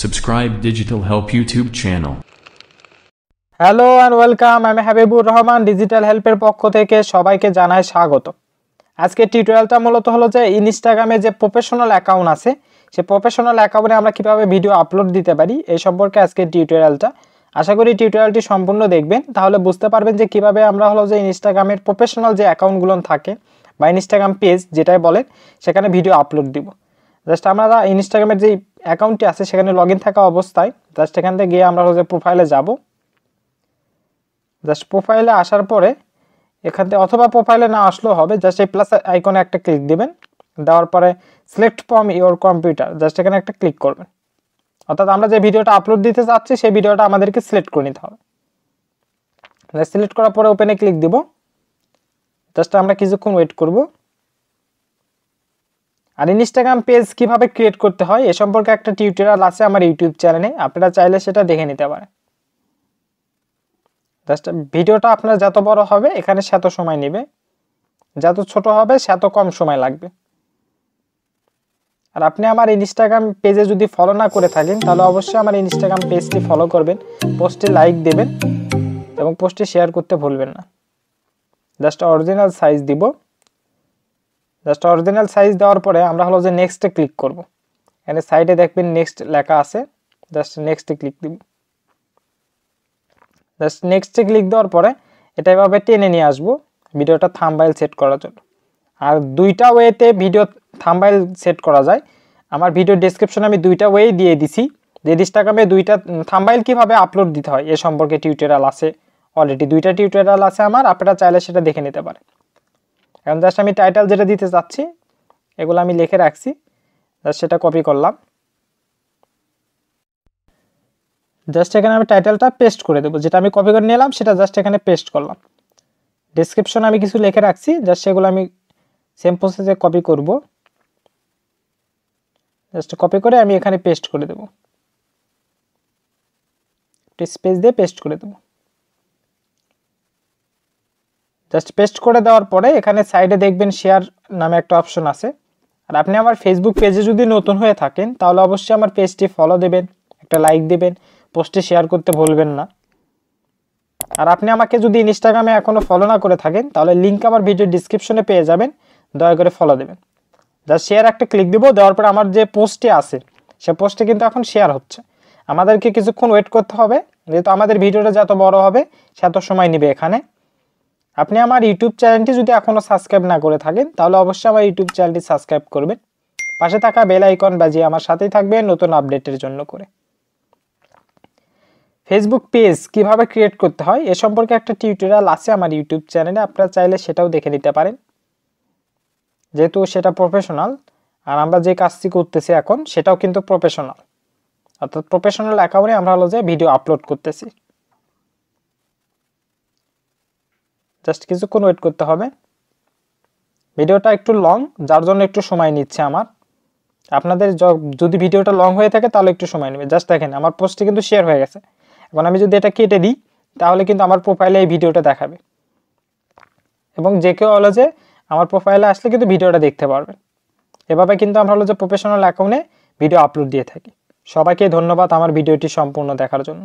Subscribe Digital Help YouTube channel. Hello and welcome. আমি Habibur Rahman digital হেল্পের পক্ষ থেকে সবাইকে জানাই স্বাগত। আজকে টিউটোরিয়ালটা মূলত হলো যে ইনস্টাগ্রামে যে প্রফেশনাল অ্যাকাউন্ট আছে সেই প্রফেশনাল অ্যাকাউন্টে আমরা কিভাবে ভিডিও আপলোড দিতে পারি এই সম্পর্কে আজকে টিউটোরিয়ালটা। আশা করি টিউটোরিয়ালটি সম্পূর্ণ দেখবেন, তাহলে বুঝতে পারবেন যে কিভাবে আমরা হলো যে ইনস্টাগ্রামের প্রফেশনাল যে অ্যাকাউন্টগুলো থাকে বা ইনস্টাগ্রাম পেজ যেটাই বলেন সেখানে ভিডিও আপলোড দিব। জাস্ট আমরা ইনস্টাগ্রামের যে অ্যাকাউন্টটি আছে সেখানে লগইন থাকা অবস্থায় জাস্ট এখান থেকে গিয়ে আমরা হলো যে প্রোফাইলে যাব। জাস্ট প্রোফাইলে আসার পরে এখান থেকে অথবা প্রোফাইলে না আসলেও হবে, জাস্ট এই প্লাস আইকনে একটা ক্লিক দিবেন। দেওয়ার পরে select from your computer just এখানে একটা ক্লিক করবেন। অর্থাৎ আমরা যে ভিডিওটা আপলোড দিতে চাচ্ছি সেই ভিডিওটা আমাদেরকে সিলেক্ট করে নিতে হবে। সিলেক্ট করার পরে ওপেনে ক্লিক দিব। জাস্ট আমরা কিছুক্ষণ ওয়েট করব। আর ইনস্টাগ্রাম পেজ কিভাবে ক্রিয়েট করতে হয় এ সম্পর্কে একটা টিউটোরিয়াল আছে আমার ইউটিউব চ্যানেলে, আপনারা চাইলে সেটা দেখে নিতে পারেন। জাস্ট ভিডিওটা আপনার যত বড় হবে এখানে সেত সময় নেবে, যত ছোট হবে সেত কম সময় লাগবে। আর আপনি আমার ইনস্টাগ্রাম পেজে যদি ফলো না করে থাকেন তাহলে অবশ্যই আমার ইনস্টাগ্রাম পেজটি ফলো করবেন, পোস্টে লাইক দেবেন এবং পোস্টে শেয়ার করতে ভুলবেন না। জাস্ট অরিজিনাল সাইজ দিব। জাস্ট অরিজিনাল সাইজ দেওয়ার পরে আমরা হলো যে নেক্সটে ক্লিক করব। এখানে সাইডে দেখবেন নেক্সট লেখা আছে, জাস্ট নেক্সটে ক্লিক দিব। জাস্ট নেক্সটে ক্লিক দেওয়ার পরে এটা এভাবে টেনে নিয়ে আসবো ভিডিওটা থাম্বনেল সেট করার জন্য। আর দুইটা ওয়েতে ভিডিও থাম্বনেল সেট করা যায়। আমার ভিডিও ডেসক্রিপশনে আমি দুইটা ওয়ে দিয়ে দিছি যে ইনস্টাগ্রামে দুইটা থাম্বনেল কিভাবে আপলোড দিতে হয় এ সম্পর্কে টিউটোরিয়াল আছে, অলরেডি দুইটা টিউটোরিয়াল আছে আমার, আপনারা চাইলে সেটা দেখে নিতে পারেন। এখন জাস্ট আমি টাইটেল যেটা দিতে চাচ্ছি এগুলো আমি লিখে রাখছি, জাস্ট সেটা কপি করলাম। জাস্ট এখানে আমি টাইটেলটা পেস্ট করে দেবো, যেটা আমি কপি করে নিলাম সেটা জাস্ট এখানে পেস্ট করলাম। ডেসক্রিপশনে আমি কিছু লিখে রাখছি, জাস্ট সেগুলো আমি সেম প্রসেসে কপি করব। জাস্ট কপি করে আমি এখানে পেস্ট করে দেব, একটু স্পেস দিয়ে পেস্ট করে দেব। জাস্ট পেস্ট করে দেওয়ার পরে এখানে সাইডে দেখবেন শেয়ার নামে একটা অপশন আছে। আর আপনি আমার ফেসবুক পেজে যদি নতুন হয়ে থাকেন তাহলে অবশ্যই আমার পেজটি ফলো দেবেন, একটা লাইক দেবেন, পোস্টে শেয়ার করতে ভুলবেন না। আর আপনি আমাকে যদি ইনস্টাগ্রামে এখনো ফলো না করে থাকেন তাহলে লিংক আমার ভিডিও ডেসক্রিপশনে পেয়ে যাবেন, দয়া করে ফলো দেবেন। জাস্ট শেয়ার একটা ক্লিক দিব, দেওয়ার পর আমার যে পোস্টটি আছে সে পোস্টে কিন্তু এখন শেয়ার হচ্ছে। আমাদেরকে কিছুক্ষণ ওয়েট করতে হবে, যেহেতু আমাদের ভিডিওটা যত বড় হবে সেত সময় নেবে এখানে। আপনি আমার ইউটিউব চ্যানেলটি যদি এখনো সাবস্ক্রাইব না করে থাকেন তাহলে অবশ্যই আমার ইউটিউব চ্যানেলটি সাবস্ক্রাইব করবেন, পাশে থাকা বেল আইকন বাজিয়ে আমার সাথেই থাকবেন নতুন আপডেটের জন্য করে। ফেসবুক পেজ কিভাবে ক্রিয়েট করতে হয় এ সম্পর্কে একটা টিউটোরিয়াল আছে আমার ইউটিউব চ্যানেলে, আপনারা চাইলে সেটাও দেখে নিতে পারেন, যেহেতু সেটা প্রফেশনাল। আর আমরা যে কাজটি করতেছি এখন সেটাও কিন্তু প্রফেশনাল, অর্থাৎ প্রফেশনাল অ্যাকাউন্টে আমরা হলো যে ভিডিও আপলোড করতেছি। জাস্ট কিছুক্ষণ ওয়েট করতে হবে। ভিডিওটা একটু লং, যার জন্য একটু সময় নিচ্ছে আমার। আপনাদের যদি ভিডিওটা লং হয়ে থাকে তাহলে একটু সময় নেবে। জাস্ট দেখেন আমার পোস্টটি কিন্তু শেয়ার হয়ে গেছে। এখন আমি যদি এটা কেটে দিই তাহলে কিন্তু আমার প্রোফাইলে এই ভিডিওটা দেখাবে এবং যে কেউ হলো যে আমার প্রোফাইলে আসলে কিন্তু ভিডিওটা দেখতে পারবেন। এভাবে কিন্তু আমরা হলো যে প্রফেশনাল অ্যাকাউন্টে ভিডিও আপলোড দিয়ে থাকি। সবাইকে ধন্যবাদ আমার ভিডিওটি সম্পূর্ণ দেখার জন্য।